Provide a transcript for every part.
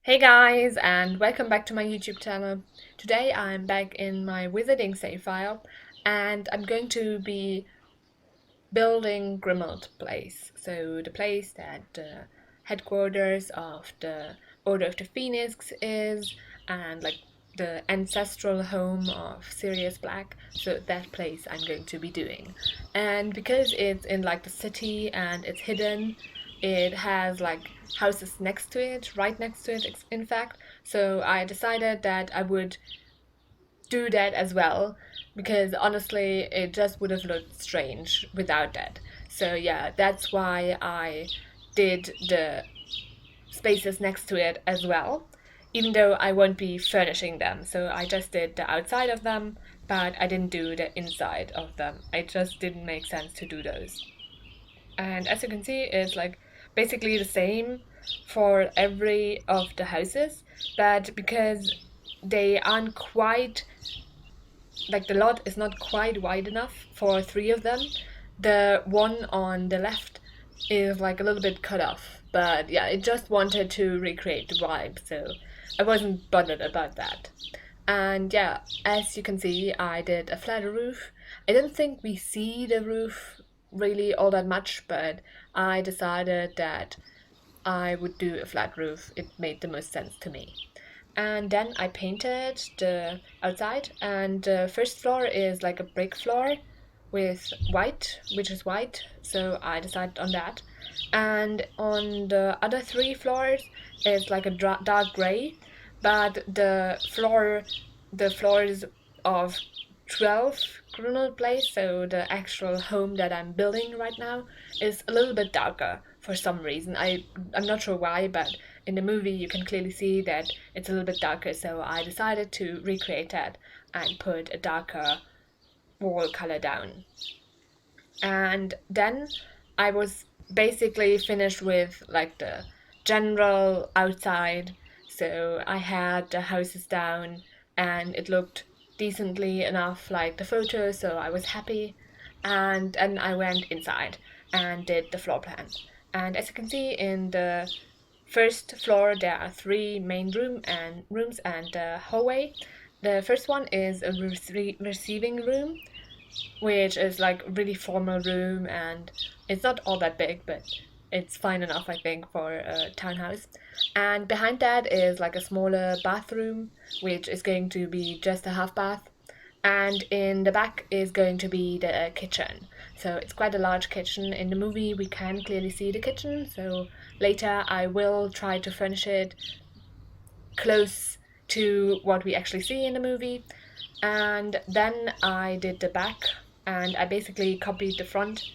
Hey guys, and welcome back to my YouTube channel. Today I'm back in my wizarding save file and I'm going to be building Grimmauld Place. So the place that the headquarters of the Order of the Phoenix is, and like the ancestral home of Sirius Black. So that place I'm going to be doing. And because it's in like the city and it's hidden, it has like houses next to it, right next to it, in fact. So I decided that I would do that as well because honestly it just would have looked strange without that. So yeah, that's why I did the spaces next to it as well, even though I won't be furnishing them. So I just did the outside of them, but I didn't do the inside of them. It just didn't make sense to do those. And as you can see, it's like basically the same for every of the houses, but because they aren't quite, like the lot is not quite wide enough for three of them, the one on the left is like a little bit cut off. But yeah, it just wanted to recreate the vibe, so I wasn't bothered about that. And yeah, as you can see, I did a flat roof. I don't think we see the roof really all that much, but I decided that I would do a flat roof. It made the most sense to me. And then I painted the outside, and the first floor is like a brick floor with white, which is white, so I decided on that. And on the other three floors is like a dark gray, but the floors of 12 Grimmauld Place, so the actual home that I'm building right now, is a little bit darker for some reason. I'm not sure why, but in the movie you can clearly see that it's a little bit darker, so I decided to recreate that and put a darker wall color down. And then I was basically finished with like the general outside. So I had the houses down and it looked decently enough like the photos, so I was happy. And then I went inside and did the floor plan. And as you can see in the first floor, there are three main rooms and a hallway. The first one is a receiving room, which is like a really formal room, and it's not all that big, but it's fine enough, I think, for a townhouse. And behind that is like a smaller bathroom, which is going to be just a half bath. And in the back is going to be the kitchen. So it's quite a large kitchen. In the movie, we can clearly see the kitchen. So later, I will try to furnish it close to what we actually see in the movie. And then I did the back, and I basically copied the front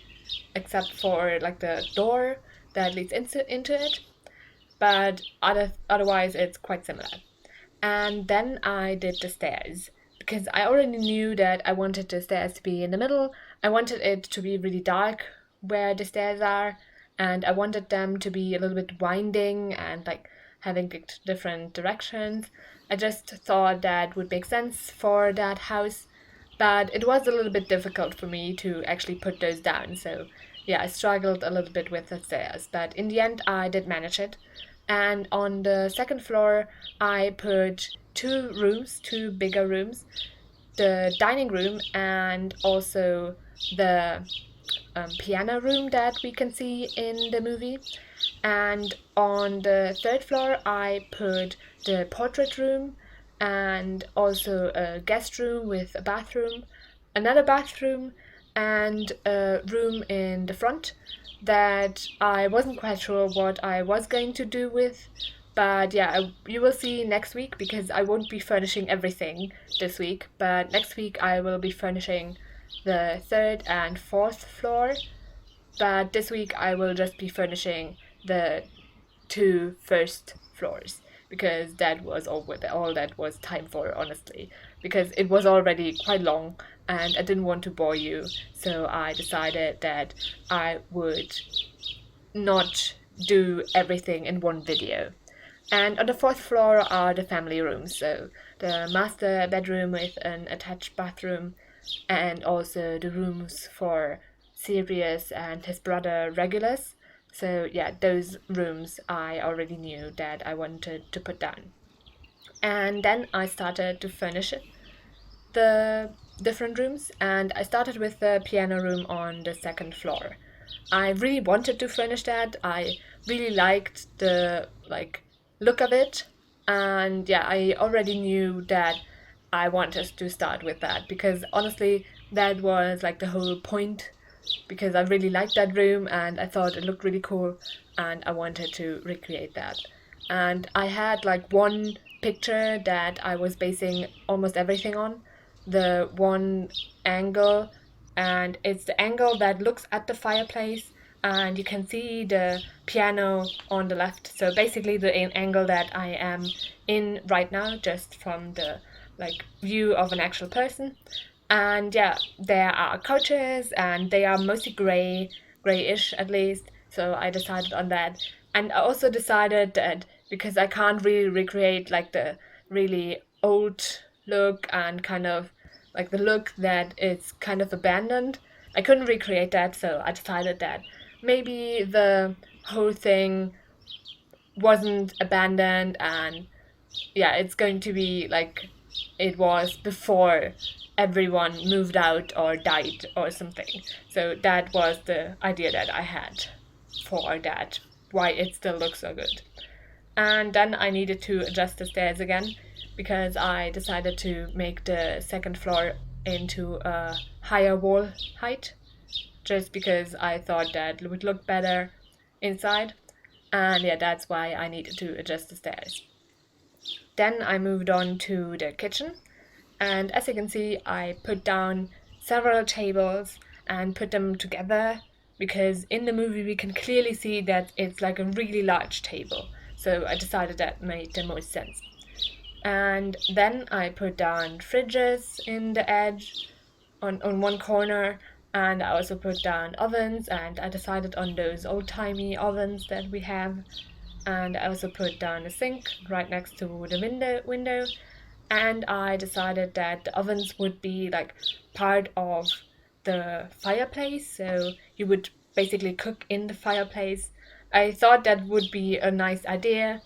except for like the door that leads into it, but otherwise it's quite similar. And then I did the stairs because I already knew that I wanted the stairs to be in the middle. I wanted it to be really dark where the stairs are, and I wanted them to be a little bit winding and like having different directions. I just thought that would make sense for that house, but it was a little bit difficult for me to actually put those down. So yeah, I struggled a little bit with the stairs, but in the end I did manage it. And on the second floor, I put two bigger rooms, the dining room and also the piano room that we can see in the movie. And on the third floor, I put the portrait room and also a guest room with a bathroom, another bathroom, and a room in the front that I wasn't quite sure what I was going to do with. But yeah, you will see next week because I won't be furnishing everything this week. But next week I will be furnishing the third and fourth floor. But this week I will just be furnishing the two first floors because that was all that was time for, honestly, because it was already quite long and I didn't want to bore you, so I decided that I would not do everything in one video. And on the fourth floor are the family rooms, so the master bedroom with an attached bathroom and also the rooms for Sirius and his brother Regulus. So yeah, those rooms I already knew that I wanted to put down. And then I started to furnish the different rooms, and I started with the piano room on the second floor. I really wanted to furnish that. I really liked the look of it, and yeah, I already knew that I wanted to start with that because honestly, that was like the whole point. Because I really liked that room and I thought it looked really cool, and I wanted to recreate that. And I had like one picture that I was basing almost everything on, the one angle, and it's the angle that looks at the fireplace, and you can see the piano on the left. So basically the angle that I am in right now, just from the view of an actual person. And yeah, there are couches and they are mostly grayish at least. So I decided on that. And I also decided that because I can't really recreate like the really old look and kind of like the look that it's kind of abandoned, I couldn't recreate that. So I decided that maybe the whole thing wasn't abandoned, and yeah, it's going to be like it was before everyone moved out or died or something. So that was the idea that I had for that, why it still looks so good. And then I needed to adjust the stairs again because I decided to make the second floor into a higher wall height, just because I thought that would look better inside. And yeah, that's why I needed to adjust the stairs. Then I moved on to the kitchen, and as you can see, I put down several tables and put them together because in the movie we can clearly see that it's like a really large table. So I decided that made the most sense. And then I put down fridges in the edge on one corner, and I also put down ovens, and I decided on those old-timey ovens that we have. And I also put down a sink right next to the window, and I decided that the ovens would be like part of the fireplace, so you would basically cook in the fireplace. I thought that would be a nice idea.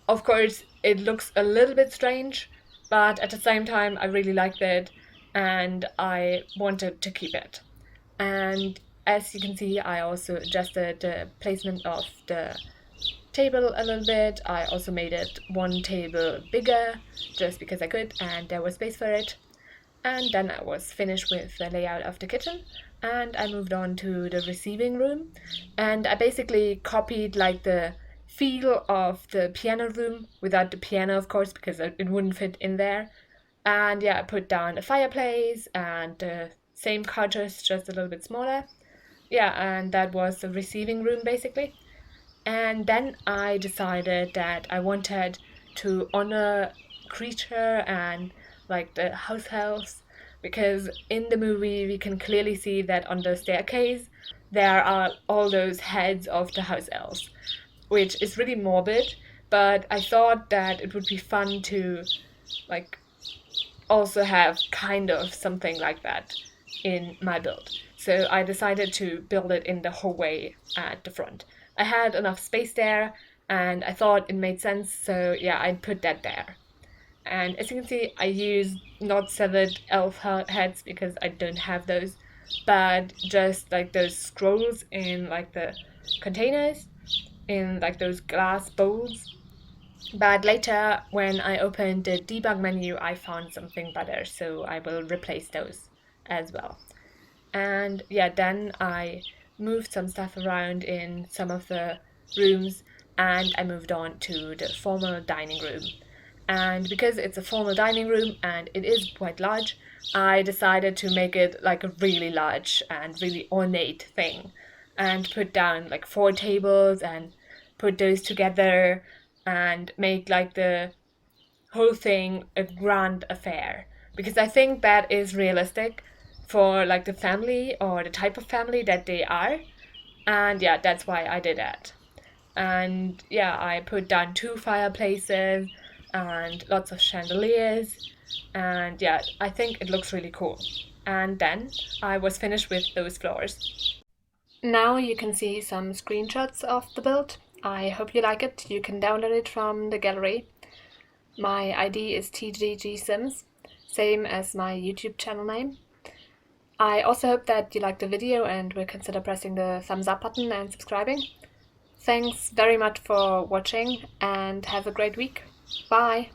Of course, it looks a little bit strange, but at the same time, I really liked it and I wanted to keep it. And as you can see, I also adjusted the placement of the table a little bit. I also made it one table bigger just because I could and there was space for it. And then I was finished with the layout of the kitchen, and I moved on to the receiving room, and I basically copied like the feel of the piano room without the piano, of course, because it wouldn't fit in there. And yeah, I put down a fireplace and the same couches, just a little bit smaller. Yeah, and that was the receiving room basically. And then I decided that I wanted to honor creature and like the house elves, because in the movie we can clearly see that on the staircase there are all those heads of the house elves, which is really morbid, but I thought that it would be fun to like also have kind of something like that in my build. So I decided to build it in the hallway at the front. I had enough space there and I thought it made sense, so yeah, I'd put that there. And as you can see, I used not severed elf heads because I don't have those, but just like those scrolls in like the containers, in like those glass bowls. But later, when I opened the debug menu, I found something better, so I will replace those as well. And yeah, then I moved some stuff around in some of the rooms, and I moved on to the formal dining room. And because it's a formal dining room and it is quite large, I decided to make it like a really large and really ornate thing, and put down like 4 tables and put those together and make like the whole thing a grand affair, because I think that is realistic for like the family or the type of family that they are. And yeah, that's why I did that. And yeah, I put down 2 fireplaces and lots of chandeliers, and yeah, I think it looks really cool. And then I was finished with those floors. Now you can see some screenshots of the build. I hope you like it. You can download it from the gallery. My ID is tggsims, same as my YouTube channel name. I also hope that you liked the video and will consider pressing the thumbs up button and subscribing. Thanks very much for watching and have a great week. Bye!